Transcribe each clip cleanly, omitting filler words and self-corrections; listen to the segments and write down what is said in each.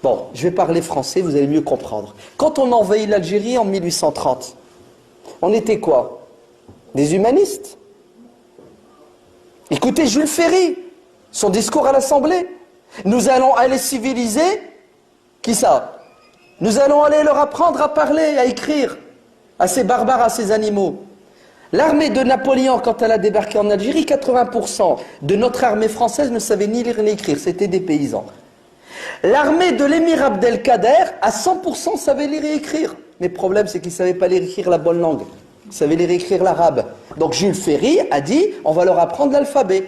Bon, je vais parler français, vous allez mieux comprendre. Quand on a envahi l'Algérie en 1830, on était quoi? Des humanistes. Écoutez Jules Ferry, son discours à l'Assemblée. Nous allons aller civiliser, qui ça? Nous allons aller leur apprendre à parler, à écrire, à ces barbares, à ces animaux. L'armée de Napoléon, quand elle a débarqué en Algérie, 80% de notre armée française ne savait ni lire ni écrire, c'était des paysans. L'armée de l'émir Abdelkader, à 100% savait lire et écrire. Mais le problème, c'est qu'ils ne savaient pas lire et écrire la bonne langue. Ils savaient lire et écrire l'arabe. Donc Jules Ferry a dit, on va leur apprendre l'alphabet.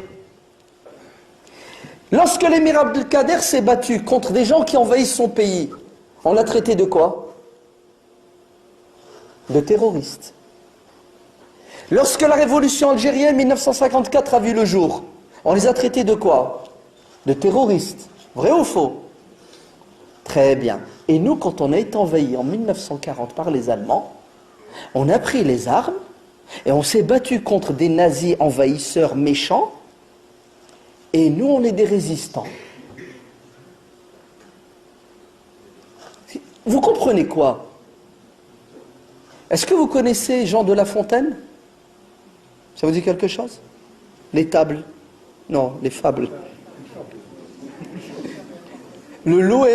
Lorsque l'émir Abdelkader s'est battu contre des gens qui envahissent son pays, on l'a traité de quoi? De terroristes. Lorsque la révolution algérienne 1954 a vu le jour, on les a traités de quoi? De terroristes. Vrai ou faux? Très bien. Et nous, quand on a été envahis en 1940 par les Allemands, on a pris les armes et on s'est battu contre des nazis envahisseurs méchants, et nous, on est des résistants. Vous comprenez quoi? Est-ce que vous connaissez Jean de La Fontaine? Ça vous dit quelque chose? Les tables? Non, les fables. Le loup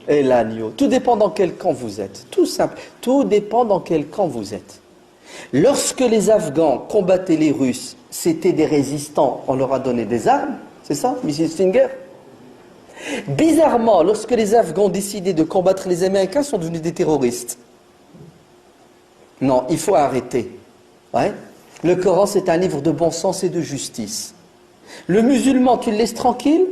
et l'agneau. Tout dépend dans quel camp vous êtes. Tout simple. Tout dépend dans quel camp vous êtes. Lorsque les Afghans combattaient les Russes, c'était des résistants, on leur a donné des armes. C'est ça, M. Stinger? Bizarrement, lorsque les Afghans décidaient de combattre les Américains, ils sont devenus des terroristes. Non, il faut arrêter. Ouais. Le Coran, c'est un livre de bon sens et de justice. Le musulman, tu le laisses tranquille?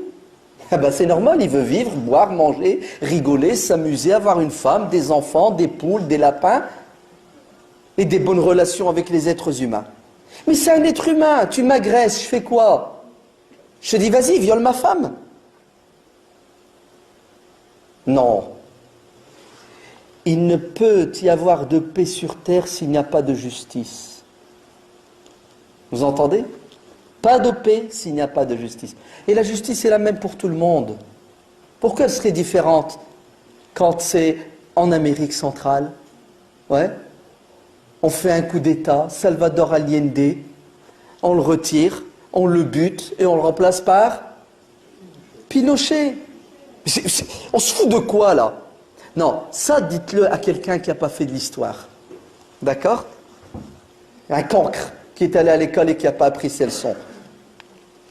Ah ben c'est normal, il veut vivre, boire, manger, rigoler, s'amuser, avoir une femme, des enfants, des poules, des lapins et des bonnes relations avec les êtres humains. Mais c'est un être humain, tu m'agresses, je fais quoi? Je te dis, vas-y, viole ma femme. Non. Il ne peut y avoir de paix sur terre s'il n'y a pas de justice. Vous entendez? Pas de paix s'il n'y a pas de justice. Et la justice est la même pour tout le monde. Pourquoi elle serait différente quand c'est en Amérique centrale? Ouais. On fait un coup d'État, Salvador Allende, on le retire, on le bute et on le remplace par Pinochet. On se fout de quoi là? Non, ça dites-le à quelqu'un qui n'a pas fait de l'histoire. D'accord? Un cancre qui est allé à l'école et qui n'a pas appris ses leçons.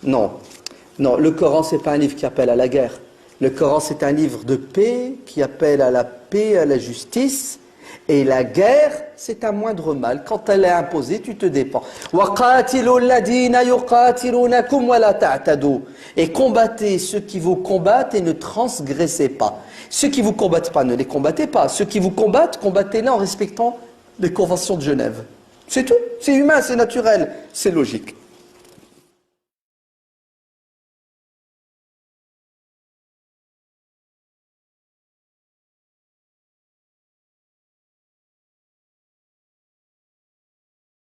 Non, non, le Coran, ce n'est pas un livre qui appelle à la guerre. Le Coran, c'est un livre de paix qui appelle à la paix, à la justice. Et la guerre, c'est un moindre mal. Quand elle est imposée, tu te défends. Et combattez ceux qui vous combattent et ne transgressez pas. Ceux qui vous combattent pas, ne les combattez pas. Ceux qui vous combattent, combattez-les en respectant les conventions de Genève. C'est tout. C'est humain, c'est naturel, c'est logique.